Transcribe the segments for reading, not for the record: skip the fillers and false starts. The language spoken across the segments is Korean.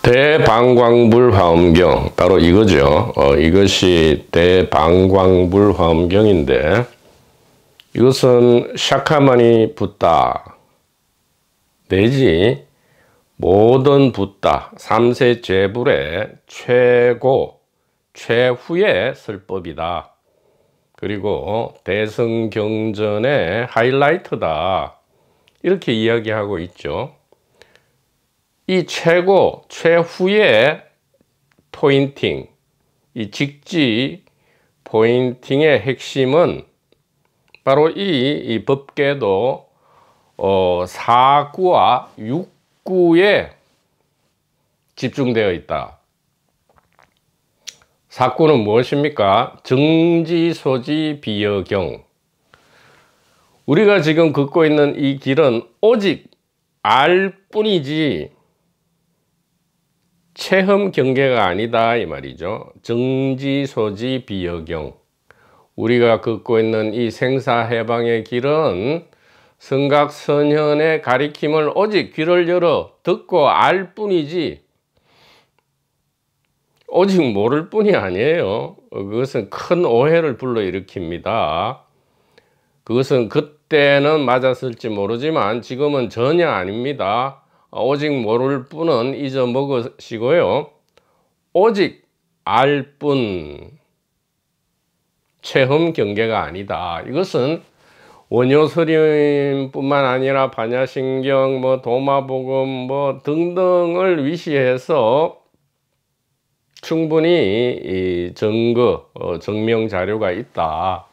대방광불 화엄경, 바로 이거죠. 이것이 대방광불 화엄경인데, 이것은 샤카만이 붓다 내지 모든 붓다 3세 제불의 최고 최후의 설법이다. 그리고 대승경전의 하이라이트다, 이렇게 이야기하고 있죠. 이 최고 최후의 포인팅, 이 직지 포인팅의 핵심은 바로 이 법계도 4구와 6구에 집중되어 있다. 4구는 무엇입니까? 정지소지 비여경. 우리가 지금 걷고 있는 이 길은 오직 알 뿐이지 체험 경계가 아니다, 이 말이죠. 정지소지 비여경. 우리가 걷고 있는 이 생사해방의 길은 성각선현의 가리킴을 오직 귀를 열어 듣고 알 뿐이지 오직 모를 뿐이 아니에요. 그것은 큰 오해를 불러일으킵니다. 그것은 그때는 맞았을지 모르지만 지금은 전혀 아닙니다. 오직 모를 뿐은 잊어먹으시고요. 오직 알 뿐, 체험 경계가 아니다. 이것은 원효스님뿐만 아니라 반야신경, 도마복음 등등을 위시해서 충분히 이 증거, 증명 자료가 있다.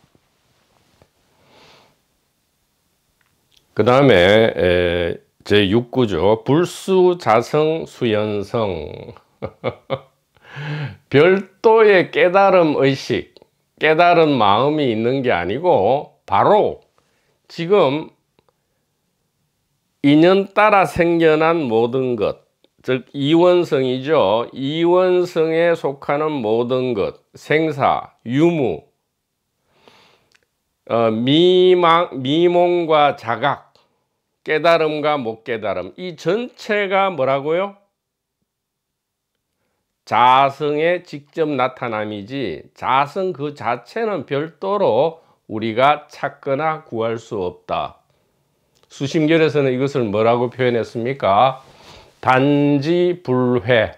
그 다음에 제6구죠. 불수자성 수연성. 별도의 깨달음 의식, 깨달은 마음이 있는 게 아니고 바로 지금 인연 따라 생겨난 모든 것, 즉 이원성이죠. 이원성에 속하는 모든 것, 생사, 유무, 미몽과 자각, 깨달음과 못 깨달음, 이 전체가 뭐라고요? 자성의 직접 나타남이지 자성 그 자체는 별도로 우리가 찾거나 구할 수 없다. 수심결에서는 이것을 뭐라고 표현했습니까? 단지 불회,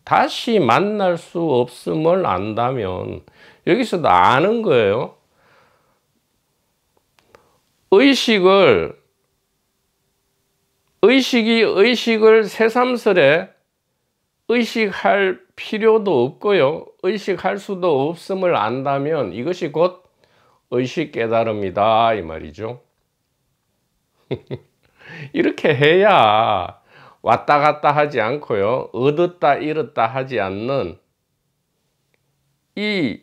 다시 만날 수 없음을 안다면, 여기서도 아는 거예요. 의식을 새삼스레 의식할 필요도 없고요. 의식할 수도 없음을 안다면 이것이 곧 의식 깨달음이다, 이 말이죠. 이렇게 해야 왔다 갔다 하지 않고요. 얻었다 잃었다 하지 않는 이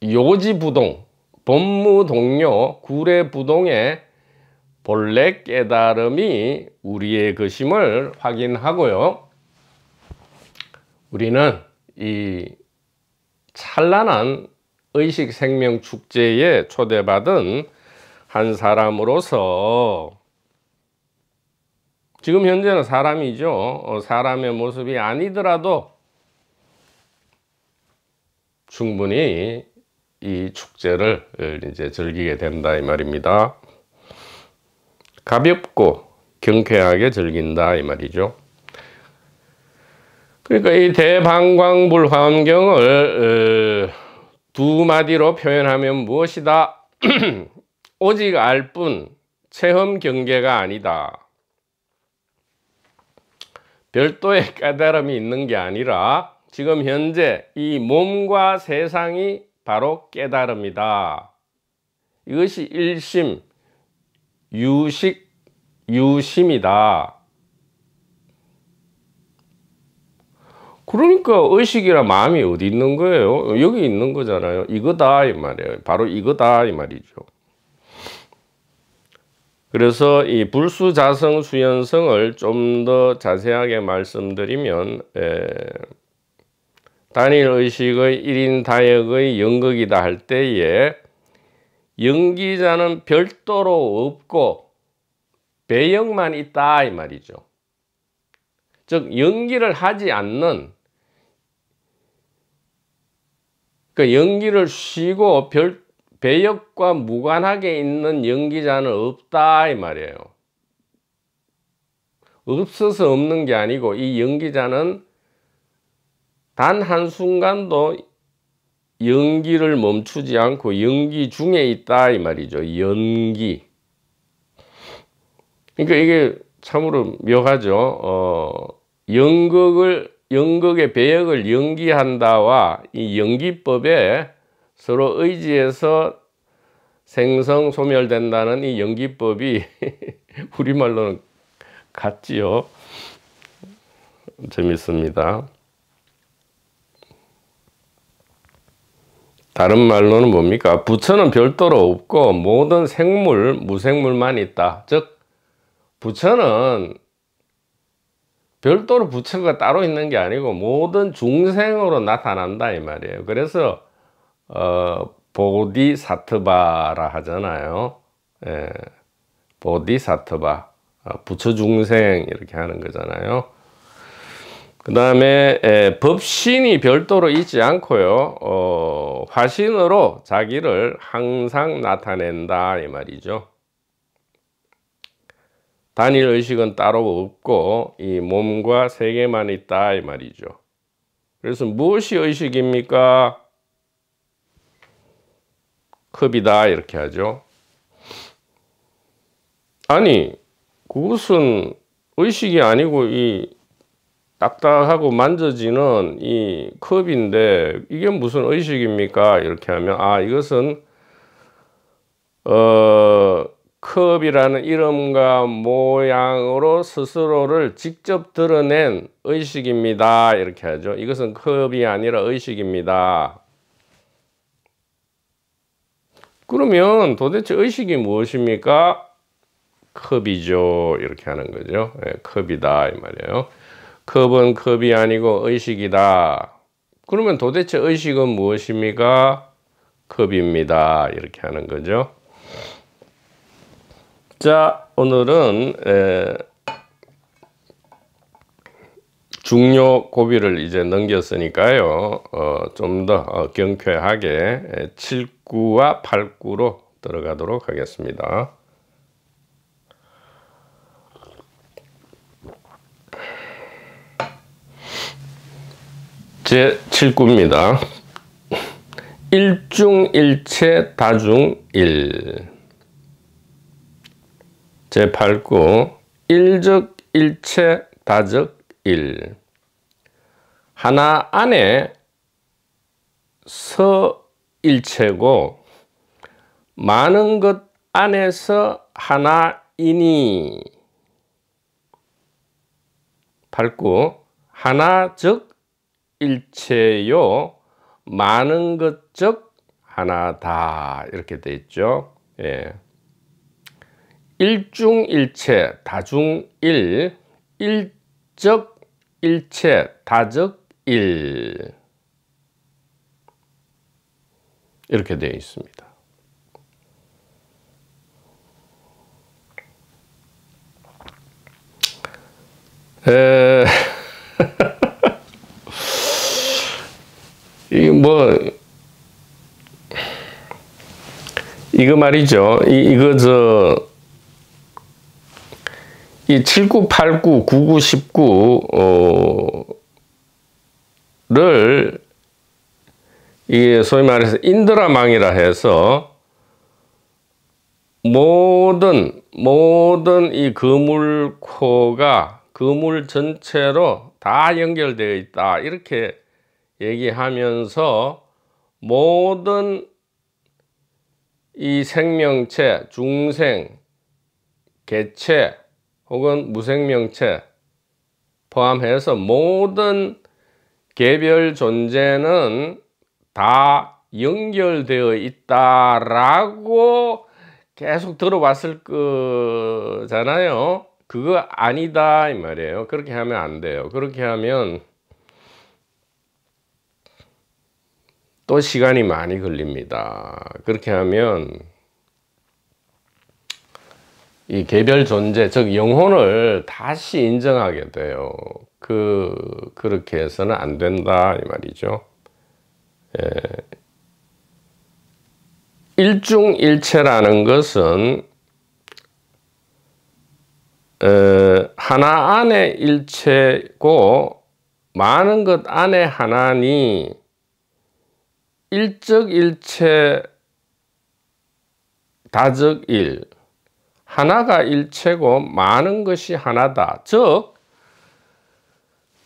요지부동, 법무동료, 구례부동의 본래 깨달음이 우리의 것임을 확인하고요. 우리는 이 찬란한 의식생명축제에 초대받은 한 사람으로서 지금 현재는 사람이죠. 사람의 모습이 아니더라도 충분히 이 축제를 이제 즐기게 된다, 이 말입니다. 가볍고 경쾌하게 즐긴다, 이 말이죠. 그러니까 이 대방광불 화엄경을 두 마디로 표현하면 무엇이다? 오직 알 뿐, 체험 경계가 아니다. 별도의 깨달음이 있는 게 아니라 지금 현재 이 몸과 세상이 바로 깨달음이다. 이것이 일심, 유심이다. 그러니까 의식이라 마음이 어디 있는 거예요? 여기 있는 거잖아요. 이거다, 이 말이에요. 바로 이거다, 이 말이죠. 그래서 이 불수자성 수연성을 좀 더 자세하게 말씀드리면, 단일 의식의 1인 다역의 연극이다 할 때에 연기자는 별도로 없고 배역만 있다, 이 말이죠. 즉 연기를 하지 않는, 그 연기를 쉬고 배역과 무관하게 있는 연기자는 없다 이 말이에요. 없어서 없는 게 아니고 이 연기자는 단 한순간도 연기를 멈추지 않고 연기 중에 있다 이 말이죠. 연기. 그러니까 이게 참으로 묘하죠. 연극의 배역을 연기한다와 이 연기법에 서로 의지해서 생성소멸된다는 이 연기법이 우리말로는 같지요. 재밌습니다. 다른 말로는 뭡니까? 부처는 별도로 없고 모든 생물, 무생물만 있다. 즉 부처는 별도로 부처가 따로 있는 게 아니고 모든 중생으로 나타난다 이 말이에요. 그래서 보디사트바라 하잖아요. 예, 보디사트바, 부처 중생 이렇게 하는 거잖아요. 그 다음에 법신이 별도로 있지 않고요, 화신으로 자기를 항상 나타낸다 이 말이죠. 단일 의식은 따로 없고 이 몸과 세계만 있다 이 말이죠. 그래서 무엇이 의식입니까? 컵이다 이렇게 하죠. 아니 그것은 의식이 아니고 이 딱딱하고 만져지는 이 컵인데 이게 무슨 의식입니까? 이렇게 하면 이것은 컵이라는 이름과 모양으로 스스로를 직접 드러낸 의식입니다. 이렇게 하죠. 이것은 컵이 아니라 의식입니다. 그러면 도대체 의식이 무엇입니까? 컵이죠. 이렇게 하는 거죠. 네, 컵이다 이 말이에요. 컵은 컵이 아니고 의식이다. 그러면 도대체 의식은 무엇입니까? 컵입니다. 이렇게 하는 거죠. 자, 오늘은 중요 고비를 이제 넘겼으니까요, 좀 더 경쾌하게 7구와 8구로 들어가도록 하겠습니다. 제 7구입니다. 일중일체 다중일. 제 8구 일적일체 다적일. 하나 안에 서일체고 많은 것 안에서 하나이니. 8구 하나적 일체요 많은 것적 하나다 이렇게 돼 있죠. 예. 일중일체 다중일, 일적일체 다적일 이렇게 되어 있습니다. 이거 말이죠. 이 7구, 8구, 9구, 19를 이게 소위 말해서 인드라망이라 해서 모든 이 그물코가 그물 전체로 다 연결되어 있다 이렇게 얘기하면서 모든 이 생명체, 중생, 개체 혹은 무생명체 포함해서 모든 개별 존재는 다 연결되어 있다라고 계속 들어왔을 거잖아요. 그거 아니다 이 말이에요. 그렇게 하면 안 돼요. 그렇게 하면 또 시간이 많이 걸립니다. 그렇게 하면 이 개별 존재, 즉 영혼을 다시 인정하게 돼요. 그렇게 해서는 안 된다 이 말이죠. 일중일체라는 것은 하나 안에 일체고 많은 것 안에 하나니 일적일체 다적일, 하나가 일체고 많은 것이 하나다. 즉,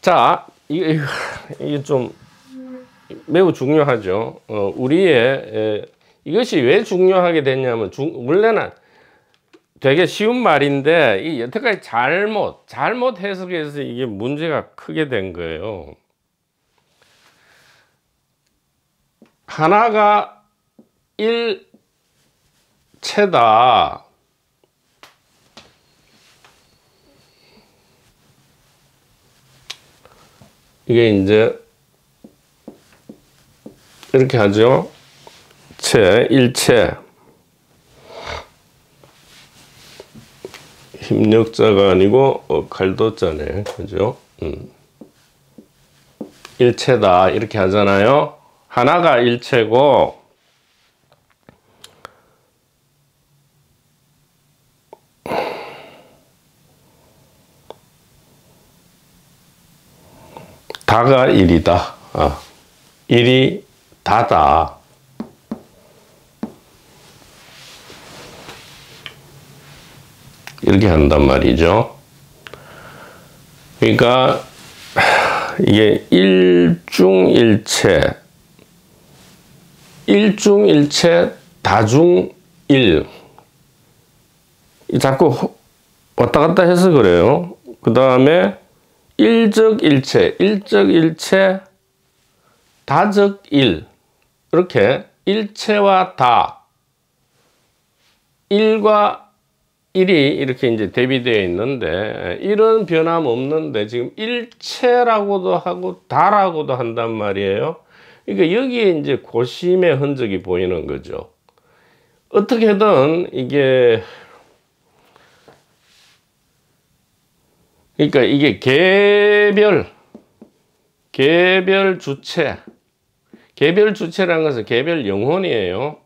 자, 이게 좀 매우 중요하죠. 이것이 왜 중요하게 됐냐면, 원래는 되게 쉬운 말인데, 이 여태까지 잘못 해석해서 이게 문제가 크게 된 거예요. 하나가 일체다. 이게 이제 이렇게 하죠. 일체. 힘력자가 아니고 갈도자네. 그죠? 일체다. 이렇게 하잖아요. 하나가 일체고 다가 일이다. 일이 다다. 이렇게 한단 말이죠. 그러니까 이게 일중일체, 다중일. 자꾸 왔다 갔다 해서 그래요. 그 다음에 일적일체, 다적일. 이렇게 일체와 다, 일과 일이 이렇게 이제 대비되어 있는데, 일은 변함없는데 지금 일체라고도 하고 다라고도 한단 말이에요. 그러니까 여기에 이제 고심의 흔적이 보이는 거죠. 어떻게든 이게, 그러니까 이게 개별 주체라는 것은 개별 영혼이에요.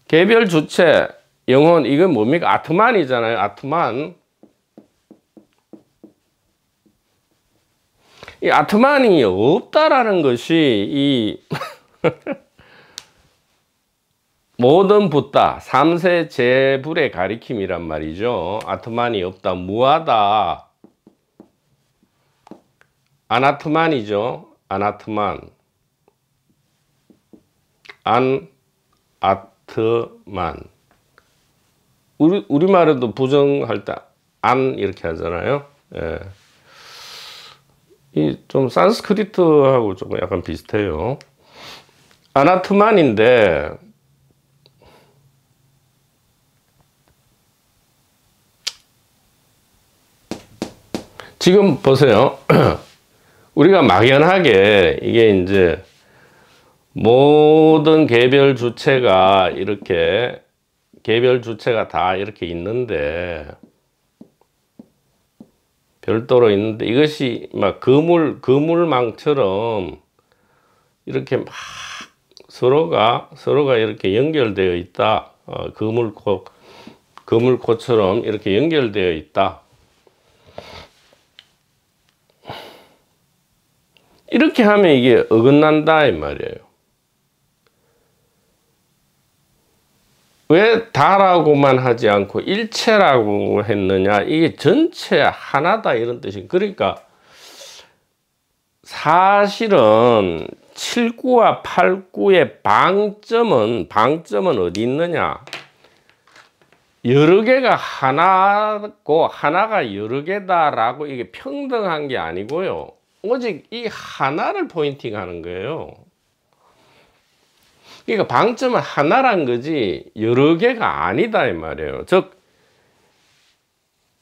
개별 주체, 영혼, 이건 뭡니까? 아트만이잖아요. 아트만. 이 아트만이 없다라는 것이 이 모든 붓다, 삼세 제불의 가리킴이란 말이죠. 아트만이 없다, 무하다. 아나트만이죠. 아나트만. 아트만. 우리말에도 부정할 때 안 이렇게 하잖아요. 예. 이 좀 산스크리트하고 조금 약간 비슷해요. 아나트만인데 지금 보세요. 우리가 막연하게 이게 이제 모든 개별 주체가 다 이렇게 있는데, 별도로 있는데, 이것이 막 그물망처럼 이렇게 막 서로가 이렇게 연결되어 있다. 그물코처럼 이렇게 연결되어 있다. 이렇게 하면 이게 어긋난다 이 말이에요. 왜 다라고만 하지 않고 일체라고 했느냐? 이게 전체 하나다 이런 뜻이. 그러니까 사실은 7구와 8구의 방점은 어디 있느냐? 여러 개가 하나고 하나가 여러 개다라고 이게 평등한 게 아니고요. 오직 이 하나를 포인팅하는 거예요. 그러니까 방점은 하나란 거지 여러 개가 아니다 이 말이에요. 즉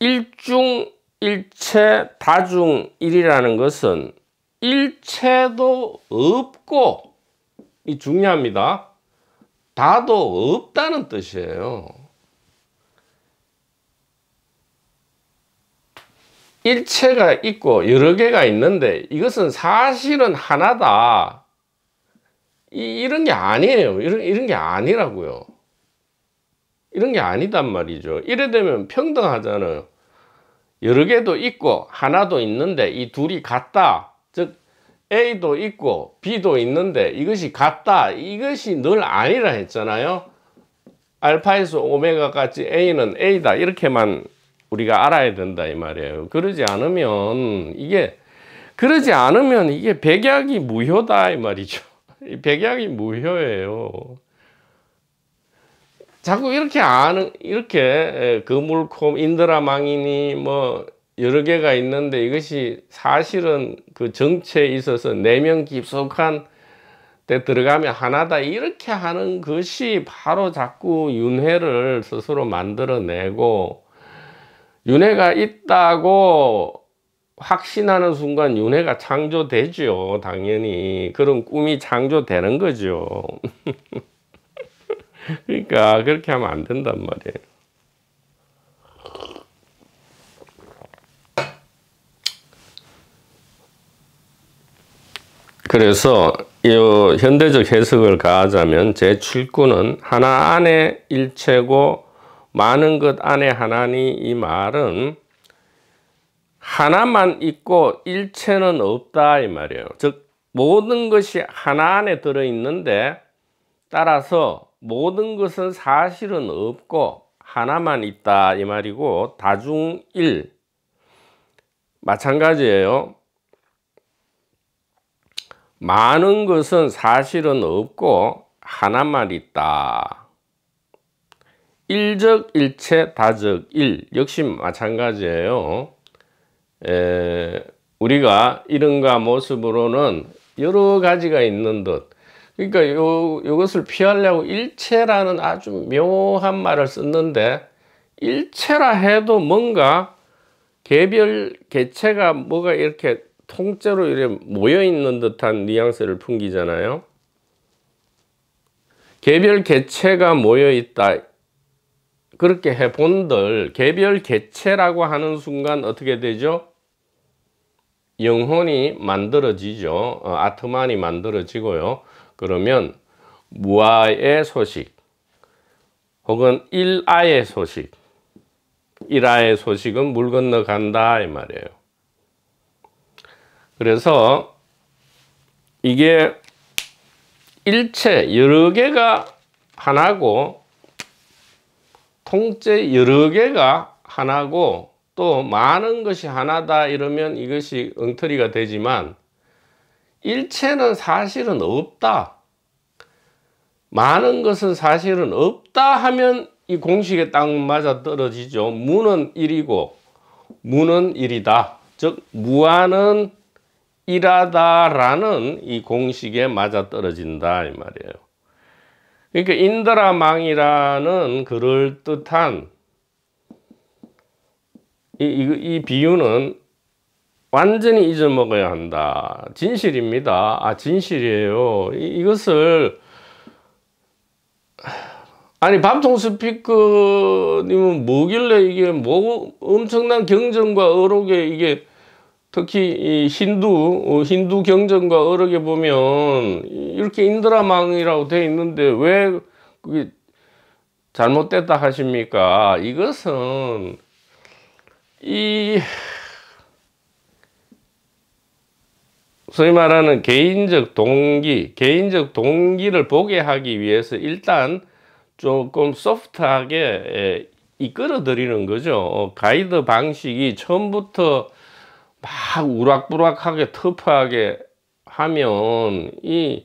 일중일체 다중일이라는 것은 일체도 없고, 이 중요합니다. 다도 없다는 뜻이에요. 일체가 있고 여러 개가 있는데 이것은 사실은 하나다. 이런 게 아니에요. 이런 게 아니라고요. 이런 게 아니단 말이죠. 이래 되면 평등하잖아요. 여러 개도 있고 하나도 있는데 이 둘이 같다. 즉 A도 있고 B도 있는데 이것이 같다. 이것이 늘 아니라 했잖아요. 알파에서 오메가 같이 A는 A다. 이렇게만 우리가 알아야 된다 이 말이에요. 그러지 않으면 이게 백약이 무효다 이 말이죠. 백약이 무효예요. 자꾸 이렇게 그물콤 인드라망이니 뭐 여러 개가 있는데 이것이 사실은 그 정체에 있어서 내면 깊숙한 데 들어가면 하나다 이렇게 하는 것이 바로 자꾸 윤회를 스스로 만들어내고, 윤회가 있다고 확신하는 순간 윤회가 창조되죠. 당연히 그런 꿈이 창조되는 거죠. 그러니까 그렇게 하면 안 된단 말이에요. 그래서 이 현대적 해석을 가하자면 제7구는 하나 안에 일체고 많은 것 안에 하나니, 이 말은 하나만 있고 일체는 없다 이 말이에요. 즉 모든 것이 하나 안에 들어있는데 따라서 모든 것은 사실은 없고 하나만 있다 이 말이고, 다중일 마찬가지예요. 많은 것은 사실은 없고 하나만 있다. 일적 일체 다적 일 역시 마찬가지예요. 우리가 이름과 모습으로는 여러 가지가 있는 듯, 그러니까 이것을 피하려고 일체라는 아주 묘한 말을 썼는데, 일체라 해도 뭔가 개별 개체가 뭐가 이렇게 통째로 이렇게 모여 있는 듯한 뉘앙스를 풍기잖아요. 개별 개체가 모여 있다. 그렇게 해본들 개별 개체라고 하는 순간 어떻게 되죠? 영혼이 만들어지죠. 아트만이 만들어지고요. 그러면 무아의 소식 혹은 일아의 소식, 일아의 소식은 물 건너간다 이 말이에요. 그래서 이게 일체 여러 개가 하나고, 통째 여러 개가 하나고 또 많은 것이 하나다 이러면 이것이 엉터리가 되지만, 일체는 사실은 없다, 많은 것은 사실은 없다 하면 이 공식에 딱 맞아 떨어지죠. 무는 1이고 무는 1이다. 즉 무아는 일하다라는 이 공식에 맞아 떨어진다 이 말이에요. 그러니까 인드라망이라는 그럴듯한 이 비유는 완전히 잊어먹어야 한다. 진실입니다. 진실이에요. 이것을 아니 밥통 스피커님은 뭐길래 이게 뭐 엄청난 경전과 어록에 이게 특히 이 힌두 경전과 어록에 보면 이렇게 인드라망이라고 되어 있는데 왜 그게 잘못됐다 하십니까? 이것은 소위 말하는 개인적 동기를 보게 하기 위해서 일단 조금 소프트하게 이끌어 드리는 거죠. 가이드 방식이 처음부터 막 우락부락하게 터프하게 하면 이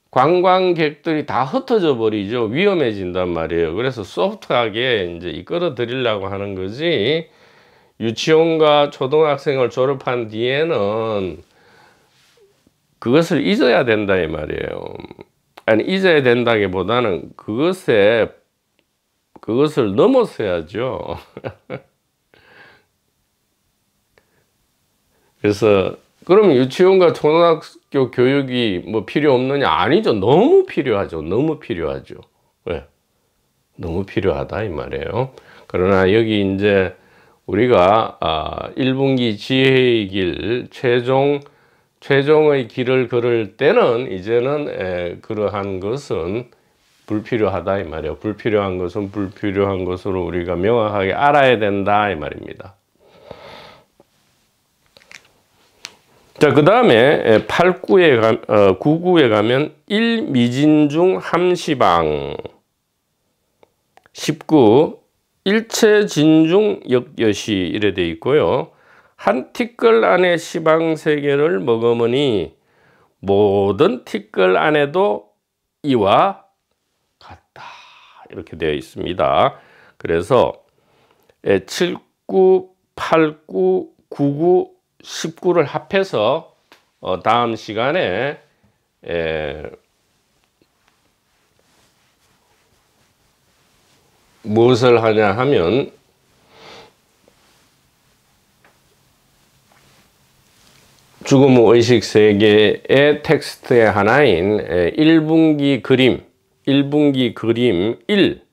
관광객들이 다 흩어져 버리죠. 위험해진단 말이에요. 그래서 소프트하게 이제 이끌어 드리려고 하는 거지, 유치원과 초등학생을 졸업한 뒤에는 그것을 잊어야 된다 이 말이에요. 아니 잊어야 된다기보다는 그것을 넘어서야죠. 그래서 그럼 유치원과 초등학교 교육이 뭐 필요 없느냐? 아니죠. 너무 필요하죠. 너무 필요하죠. 왜? 너무 필요하다 이 말이에요. 그러나 여기 이제 우리가 1분기 지혜의 길, 최종의 길을 걸을 때는 이제는 그러한 것은 불필요하다 이 말이에요. 불필요한 것은 불필요한 것으로 우리가 명확하게 알아야 된다 이 말입니다. 자, 그 다음에 99에 가면 1. 미진중 함시방 19. 일체진중 역여시 이래 돼 있고요. 한 티끌 안에 시방 세 개를 먹으니 모든 티끌 안에도 이와 같다 이렇게 되어 있습니다. 그래서 79, 89, 99, 19를 합해서 다음 시간에 무엇을 하냐 하면 죽음 후 의식 세계의 텍스트의 하나인 1분기 그림 1.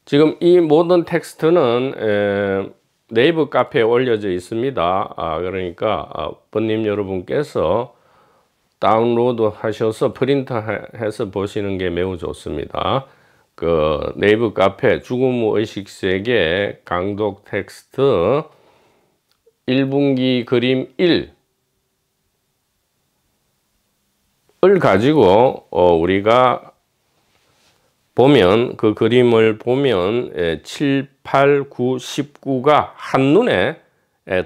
지금 이 모든 텍스트는 네이버 카페에 올려져 있습니다. 그러니까 번님 여러분께서 다운로드 하셔서 프린트해서 보시는 게 매우 좋습니다. 그 네이버 카페 죽음 후 의식 세계 강독 텍스트 1분기 그림 1을 가지고 우리가 보면 그 그림을 보면 7, 8, 9, 19가 한눈에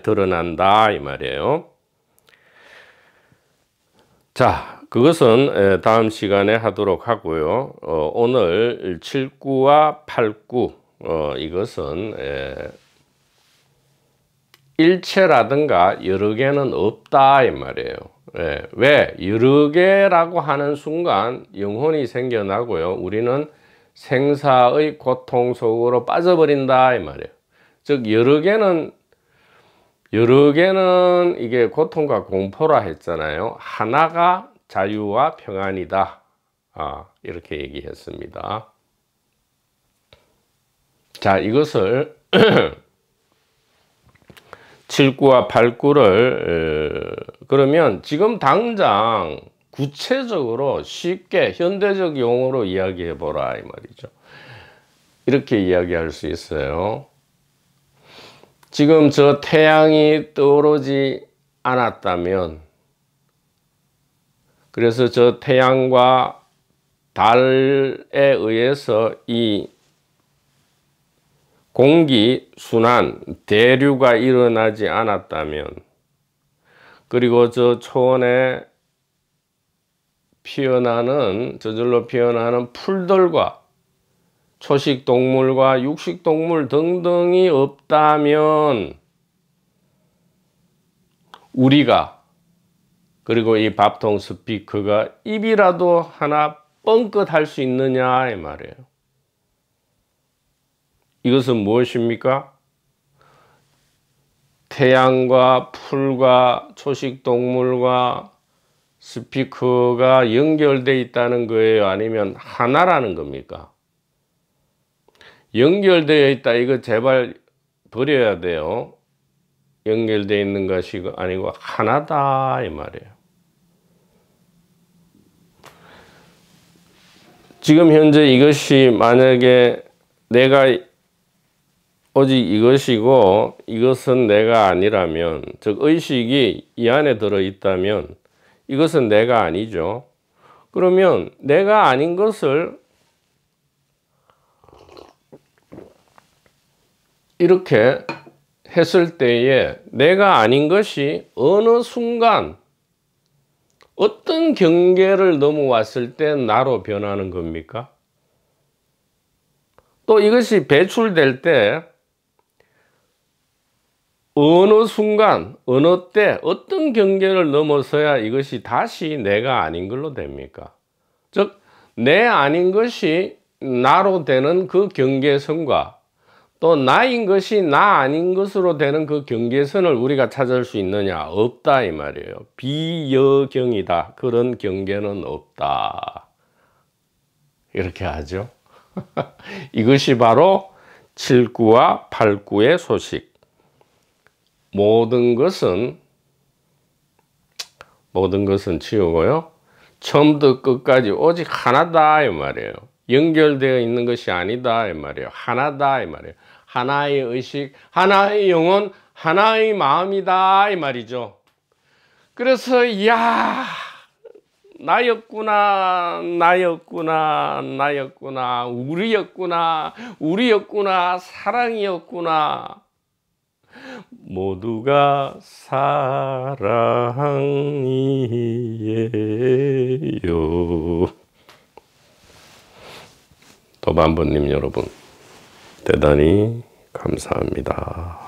드러난다 이 말이에요. 자, 그것은 다음 시간에 하도록 하고요. 오늘 79와 89 이것은 일체라든가 여러 개는 없다 이 말이에요. 왜? 여러 개라고 하는 순간 영혼이 생겨나고요. 우리는 생사의 고통 속으로 빠져버린다 이 말이에요. 즉 여러 개는 이게 고통과 공포라 했잖아요. 하나가 자유와 평안이다. 이렇게 얘기했습니다. 자, 이것을 79와 89를 그러면 지금 당장 구체적으로 쉽게 현대적 용어로 이야기해 보라 이 말이죠. 이렇게 이야기할 수 있어요. 지금 저 태양이 떠오르지 않았다면, 그래서 저 태양과 달에 의해서 이 공기 순환 대류가 일어나지 않았다면, 그리고 저 초원에 저절로 피어나는 풀들과 초식 동물과 육식 동물 등등이 없다면 우리가, 그리고 이 밥통 스피커가 입이라도 하나 뻥끗 할 수 있느냐 이 말이에요. 이것은 무엇입니까? 태양과 풀과 초식 동물과 스피커가 연결되어 있다는 거예요? 아니면 하나라는 겁니까? 연결되어 있다 이거 제발 버려야 돼요. 연결되어 있는 것이 아니고 하나다 이 말이에요. 지금 현재 이것이 만약에 내가 오직 이것이고 이것은 내가 아니라면, 즉 의식이 이 안에 들어있다면 이것은 내가 아니죠. 그러면 내가 아닌 것을 이렇게 했을 때에 내가 아닌 것이 어느 순간 어떤 경계를 넘어왔을 때 나로 변하는 겁니까? 또 이것이 배출될 때 어느 순간, 어느 때, 어떤 경계를 넘어서야 이것이 다시 내가 아닌 걸로 됩니까? 즉, 내 아닌 것이 나로 되는 그 경계선과 또 나인 것이 나 아닌 것으로 되는 그 경계선을 우리가 찾을 수 있느냐? 없다 이 말이에요. 비여경이다. 그런 경계는 없다. 이렇게 하죠. 이것이 바로 7구와 8구의 소식. 모든 것은 지우고요. 처음부터 끝까지 오직 하나다 이 말이에요. 연결되어 있는 것이 아니다 이 말이에요. 하나다 이 말이에요. 하나의 의식, 하나의 영혼, 하나의 마음이다 이 말이죠. 그래서 나였구나, 우리였구나, 사랑이었구나. 모두가 사랑이에요. 도반부님 여러분, 대단히 감사합니다.